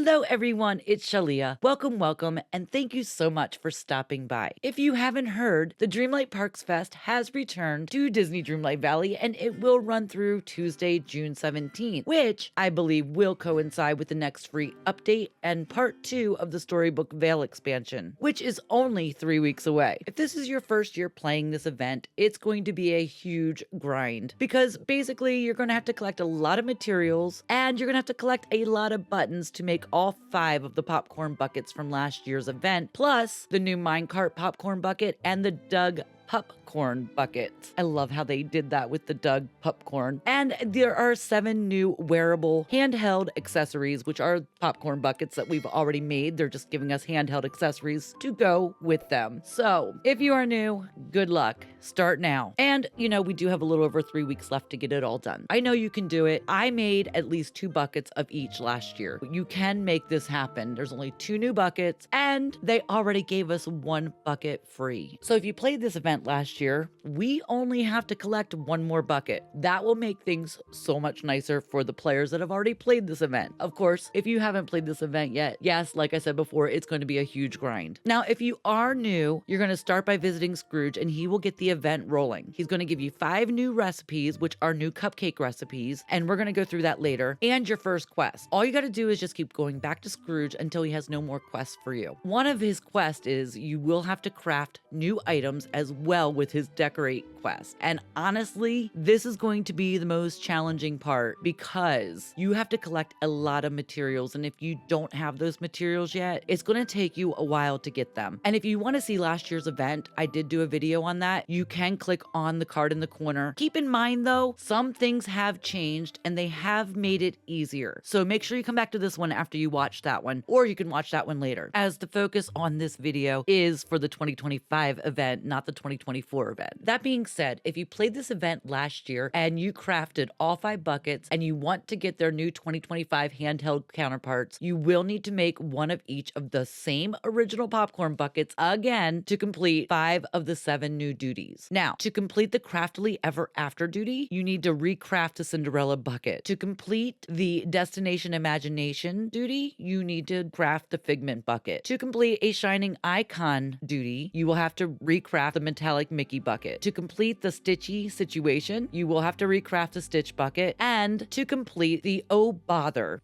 Hello everyone, it's Shalia. Welcome, and thank you so much for stopping by. If you haven't heard, the Dreamlight Parks Fest has returned to Disney Dreamlight Valley and it will run through Tuesday, June 17th, which I believe will coincide with the next free update and part 2 of the Storybook Vale expansion, which is only 3 weeks away. If this is your first year playing this event, it's going to be a huge grind because basically you're going to have to collect a lot of materials and you're going to have to collect a lot of buttons to make all 5 of the popcorn buckets from last year's event, plus the new minecart popcorn bucket and the Doug popcorn bucket. I love how they did that with the Doug popcorn. And there are 7 new wearable handheld accessories, which are popcorn buckets that we've already made. They're just giving us handheld accessories to go with them. So if you are new, good luck. Start now. And we do have a little over 3 weeks left to get it all done. I know you can do it. I made at least 2 buckets of each last year. You can make this happen. There's only 2 new buckets and they already gave us 1 bucket free. So if you played this event last year, we only have to collect 1 more bucket. That will make things so much nicer for the players that have already played this event. Of course, if you haven't played this event yet, yes, like I said before, it's going to be a huge grind. Now, if you are new, you're going to start by visiting Scrooge and he will get the event rolling. He's going to give you 5 new recipes, which are new cupcake recipes, and we're going to go through that later, and your first quest. All you got to do is just keep going back to Scrooge until he has no more quests for you. One of his quests is you will have to craft new items as well with his decorate quest. And honestly, this is going to be the most challenging part because you have to collect a lot of materials. And if you don't have those materials yet, it's going to take you a while to get them. And if you want to see last year's event, I did do a video on that. You can click on the card in the corner. Keep in mind though, some things have changed and they have made it easier. So make sure you come back to this one after you watch that one, or you can watch that one later, as the focus on this video is for the 2025 event, not the 2024 event. That being said, if you played this event last year and you crafted all 5 buckets and you want to get their new 2025 handheld counterparts, you will need to make one of each of the same original popcorn buckets again to complete 5 of the 7 new duties. Now, to complete the Craftily Ever After duty, you need to recraft a Cinderella bucket. To complete the Destination Imagination duty, you need to craft the Figment bucket. To complete a Shining Icon duty, you will have to recraft the Metallic Mickey bucket. To complete the Stitchy Situation, you will have to recraft the Stitch bucket. And to complete the Oh Bother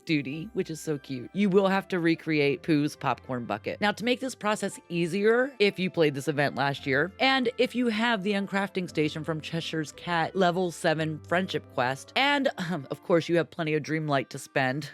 duty, which is so cute, you will have to recreate Pooh's popcorn bucket. Now, to make this process easier, if you played this event last year, and if you have the Uncrafting Station from Cheshire's Cat level 7 friendship quest, and of course you have plenty of Dreamlight to spend.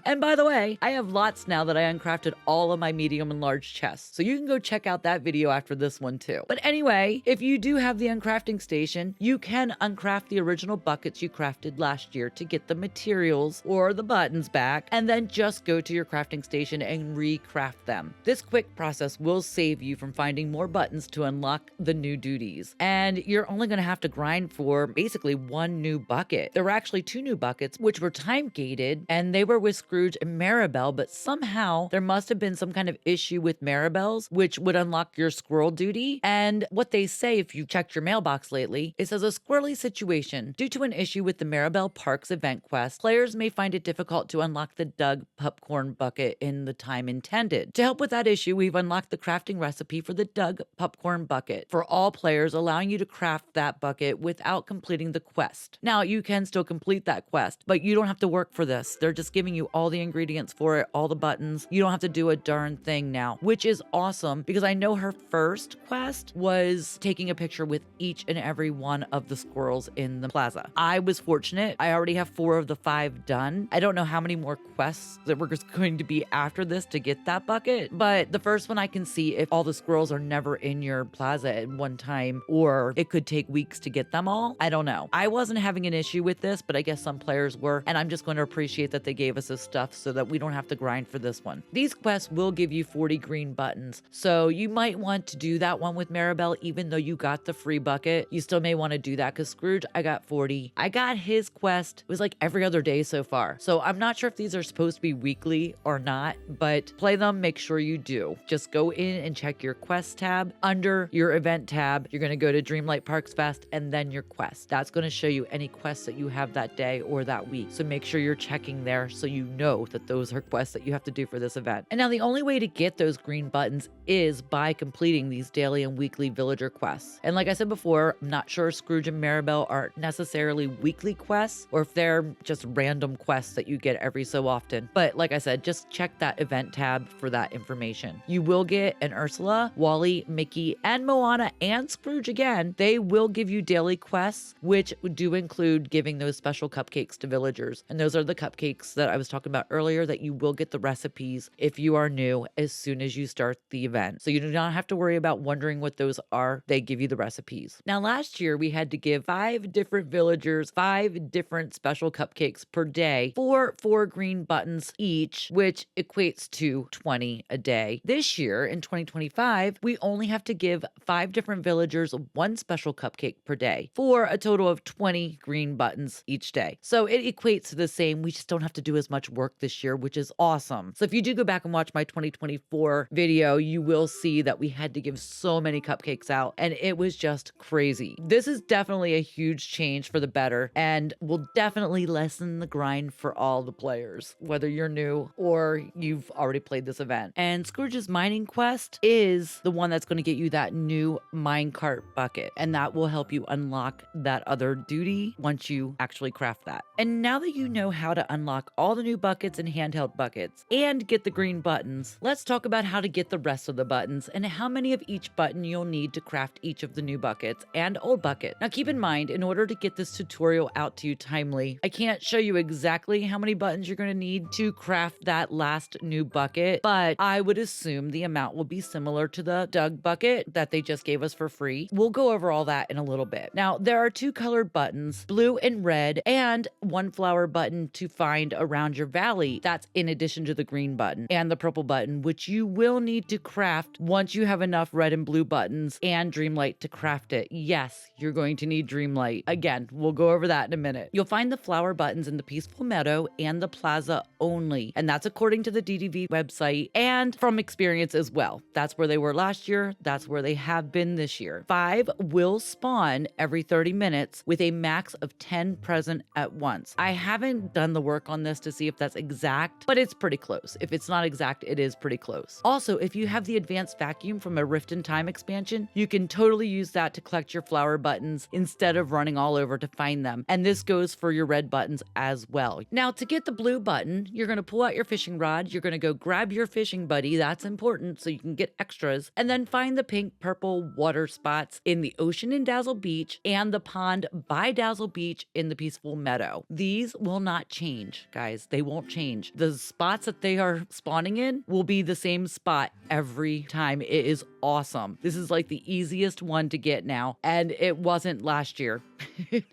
And by the way, I have lots now that I uncrafted all of my medium and large chests, so you can go check out that video after this one too. But anyway, if you do have the Uncrafting Station, you can uncraft the original buckets you crafted last year to get the materials or the buttons back, and then just go to your crafting station and recraft them. This quick process will save you from finding more buttons to unlock the new duties, and you're only going to have to grind for basically 1 new bucket. There were actually 2 new buckets which were time gated, and they were with Scrooge and Maribel, but somehow there must have been some kind of issue with Maribel's, which would unlock your squirrel duty. And what they say, if you checked your mailbox lately, it says a squirrely situation. Due to an issue with the Maribel Parks event quest, players may find it difficult to unlock the Doug popcorn bucket in the time intended. To help with that issue, we've unlocked the crafting recipe for the Doug popcorn bucket for all players, allowing you to craft that bucket without completing the quest. Now, you can still complete that quest, but you don't have to work for this. They're just giving you all the ingredients for it, all the buttons. You don't have to do a darn thing now, which is awesome because I know her first quest was taking a picture with each and every one of the squirrels in the plaza. I was fortunate. I already have 4 of the 5 done. I don't know how many more quests that were just going to be after this to get that bucket, but the first one I can see if all the squirrels are never in your plaza at one time, or it could take weeks to get them all. I don't know. I wasn't having an issue with this, but I guess some players were, and I'm just going to appreciate that they gave us this stuff so that we don't have to grind for this one. These quests will give you 40 green buttons, so you might want to do that one with Maribel, even though you got the free bucket, you still may want to do that because Scrooge, I got 40. I got his quest. It was like every other day so far. So I'm not sure if these are supposed to be weekly or not, but play them, make sure you do. Just go in and check your quest tab. Under your event tab, you're going to go to Dreamlight Parks Fest and then your quest. That's going to show you any quests that you have that day or that week. So make sure you're checking there so you know that those are quests that you have to do for this event. And now the only way to get those green buttons is by completing these daily and weekly villager quests. And like I said before, I'm not sure Scrooge and Maribel are necessarily weekly quests or if they're just random quests that you get every so often. But like I said, just check that event tab for that information. You will get an Ursula, Wally, Mickey, and Moana and Scrooge again. They will give you daily quests, which do include giving those special cupcakes to villagers. And those are the cupcakes that I was talking about earlier that you will get the recipes if you are new as soon as you start the event. So you do not have to worry about wondering what those are. They give you the recipes. Now, last year we had to give 5 different villagers 5 different special cupcakes per day for 4 green buttons each, which equates to 20 a day. This year in 2025, we only have to give 5 different villagers 1 special cupcake per day for a total of 20 green buttons each day. So it equates to the same. We just don't have to do as much work this year, which is awesome. So if you do go back and watch my 2024 video, you will see that we had to give so many cupcakes out and it was just crazy. This is definitely a huge change for the better and will definitely lessen the grind for all the players, whether you're new or you've already played this event. And Scrooge's mining quest is the one that's going to get you that new minecart bucket, and that will help you unlock that other duty once you actually craft that. And now that you know how to unlock all the new buckets and handheld buckets and get the green buttons, let's talk about how to get the rest of the buttons and how many of each button you'll need to craft each of the new buckets and old bucket. Now keep in mind, in order to get this tutorial out to you timely, I can't show you exactly how many buttons you're going to need to craft that last new bucket, but I would assume the amount will be similar to the Doug bucket that they just gave us for free. We'll go over all that in a little bit. Now, there are 2 colored buttons, blue and red, and 1 flower button to find around your valley. That's in addition to the green button and the purple button, which you will need to craft once you have enough red and blue buttons and Dreamlight to craft it. Yes, you're going to need Dreamlight. Again, we'll go over that in a minute. You'll find the flower buttons in the Peaceful Meadow and the Plaza only, and that's according to the DDV website and from experience as well. That's where they were last year. That's where they have been this year. 5 will spawn every 30 minutes with a max of 10 present at once. I haven't done the work on this to see if that's exact, but it's pretty close. If it's not exact, it is pretty close. Also, if you have the advanced vacuum from a Rift in Time expansion, you can totally use that to collect your flower buttons instead of running all over to find them. And this goes for your red buttons as well. Now, to get the blue button, you're going to pull out your fishing rod. You're going to go grab your fishing buddy. That's important so you can get extras. And then find the pink, purple water spots in the ocean in Dazzle Beach and the pond by Dazzle Beach in the Peaceful Meadow. These will not change, guys. They won't change. The spots that they are spawning in will be the same spot every time. It is awesome. This is like the easiest one to get now, and it wasn't last year.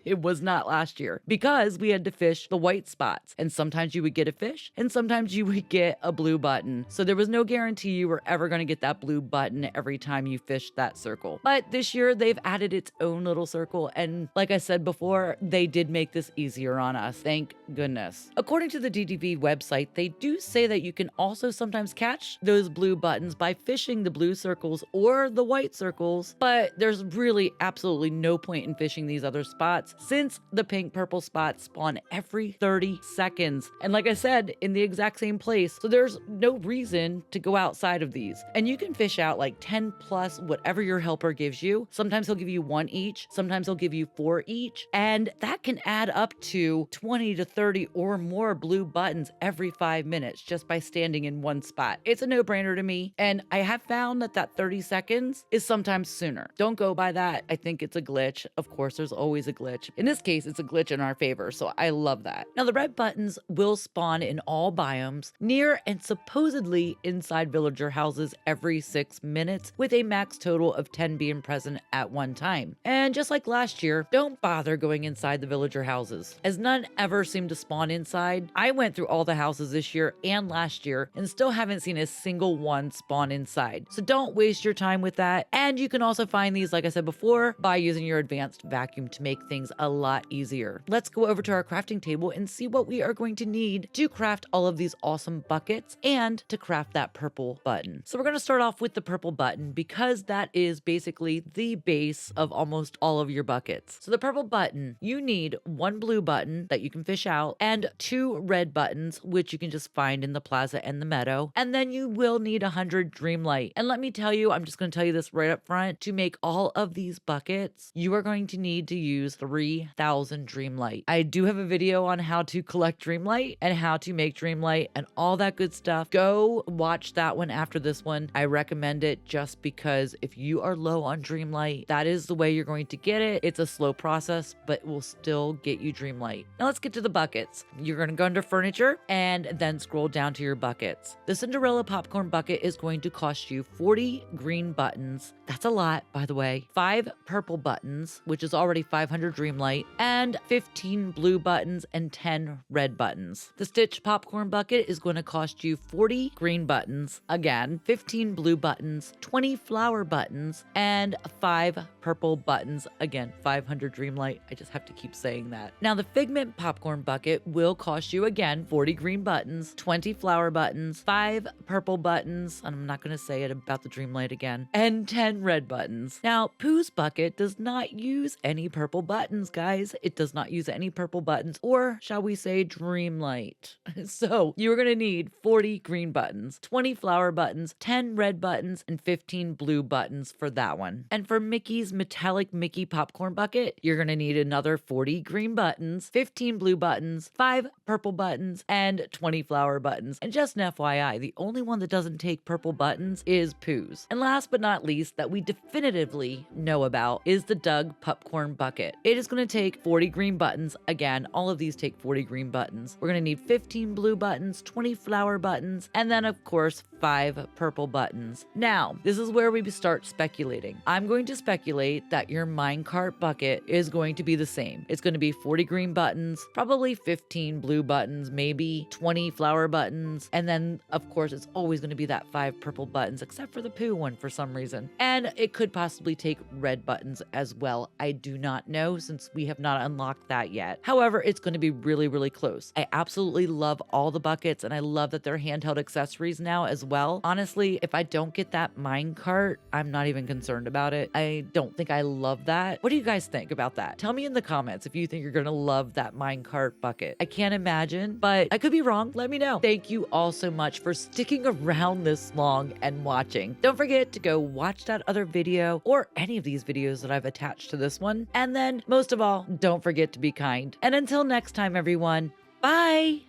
It was not last year because we had to fish the white spots, and sometimes you would get a fish and sometimes you would get a blue button. So there was no guarantee you were ever going to get that blue button every time you fished that circle. But this year they've added its own little circle, and like I said before, they did make this easier on us. Thank goodness. According to the DDV website, they do say that you can also sometimes catch those blue buttons by fishing the blue circles or the white circles, but there's really absolutely no point in fishing these other spots since the pink purple spots spawn every 30 seconds. And like I said, in the exact same place. So there's no reason to go outside of these. And you can fish out like 10 plus whatever your helper gives you. Sometimes he'll give you 1 each. Sometimes he'll give you 4 each. And that can add up to 20 to 30 or more blue buttons every 5 minutes just by standing in one spot. It's a no-brainer to me. And I have found that 30 seconds is sometimes sooner. Don't go by that. I think it's a glitch. Of course, there's always always a glitch. In this case, it's a glitch in our favor, so I love that. Now, the red buttons will spawn in all biomes, near and supposedly inside villager houses every 6 minutes, with a max total of 10 being present at one time. And just like last year, don't bother going inside the villager houses, as none ever seem to spawn inside. I went through all the houses this year and last year and still haven't seen a single one spawn inside. So don't waste your time with that. And you can also find these, like I said before, by using your advanced vacuum to make things a lot easier. Let's go over to our crafting table and see what we are going to need to craft all of these awesome buckets and to craft that purple button. So we're going to start off with the purple button because that is basically the base of almost all of your buckets. So the purple button, you need one blue button that you can fish out and 2 red buttons, which you can just find in the plaza and the meadow. And then you will need 100 Dreamlight. And let me tell you, I'm just going to tell you this right up front, to make all of these buckets, you are going to need to use 3,000 Dreamlight. I do have a video on how to collect Dreamlight and how to make Dreamlight and all that good stuff. Go watch that one after this one. I recommend it just because if you are low on Dreamlight, that is the way you're going to get it. It's a slow process, but it will still get you Dreamlight. Now let's get to the buckets. You're going to go under furniture and then scroll down to your buckets. The Cinderella popcorn bucket is going to cost you 40 green buttons. That's a lot, by the way. 5 purple buttons, which is already 500 Dreamlight, and 15 blue buttons and 10 red buttons. The Stitch popcorn bucket is going to cost you 40 green buttons, again, 15 blue buttons, 20 flower buttons, and 5 purple buttons, again, 500 Dreamlight. I just have to keep saying that. Now, the Figment popcorn bucket will cost you, again, 40 green buttons, 20 flower buttons, 5 purple buttons, and I'm not going to say it about the Dreamlight again, and 10 red buttons. Now, Pooh's bucket does not use any purple buttons, guys. It does not use any purple buttons, or shall we say Dreamlight. So you're going to need 40 green buttons, 20 flower buttons, 10 red buttons, and 15 blue buttons for that one. And for Mickey's metallic Mickey popcorn bucket, you're going to need another 40 green buttons, 15 blue buttons, 5 purple buttons, and 20 flower buttons. And just an FYI, the only one that doesn't take purple buttons is Pooh's. And last but not least, that we definitively know about is the Doug popcorn bucket. It is going to take 40 green buttons. Again, all of these take 40 green buttons. We're going to need 15 blue buttons, 20 flower buttons, and then of course 5 purple buttons. Now, this is where we start speculating. I'm going to speculate that your minecart bucket is going to be the same. It's going to be 40 green buttons, probably 15 blue buttons, maybe 20 flower buttons, and then of course it's always going to be that 5 purple buttons, except for the Pooh one for some reason. And it could possibly take red buttons as well. I do not know since we have not unlocked that yet. However, it's going to be really, really close. I absolutely love all the buckets and I love that they're handheld accessories now as well. Honestly, if I don't get that minecart, I'm not even concerned about it. I don't think I love that. What do you guys think about that? Tell me in the comments if you think you're going to love that minecart bucket. I can't imagine, but I could be wrong. Let me know. Thank you all so much for sticking around this long and watching. Don't forget to go watch that other video or any of these videos that I've attached to this one. And then most of all, don't forget to be kind. And until next time, everyone, bye.